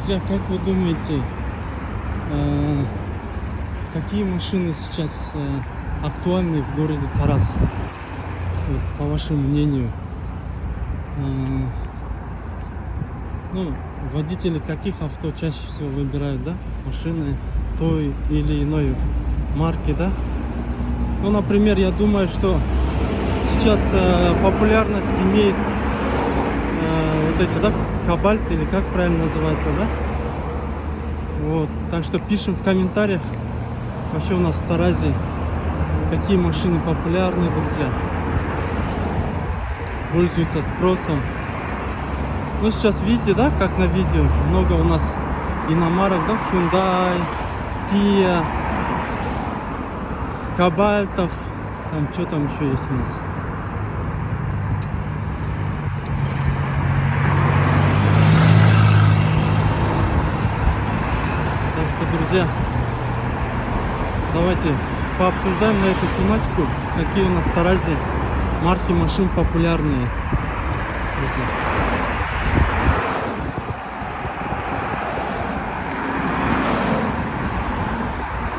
Друзья, как вы думаете, какие машины сейчас актуальны в городе Тарас? Вот, по вашему мнению. Ну, водители каких авто чаще всего выбирают, да? Машины той или иной марки, да? Ну, например, я думаю, что сейчас популярность имеет вот эти, да, Кобальт, или как правильно называется, да? Вот, так что пишем в комментариях, вообще у нас в Таразе какие машины популярны, друзья, пользуются спросом. Ну, сейчас видите, да, как на видео, много у нас иномарок, да, Hyundai, Kia, Кобальтов, там, что там еще есть у нас? Так что, друзья, давайте пообсуждаем на эту тематику, какие у нас в Таразе марки машин популярные, друзья.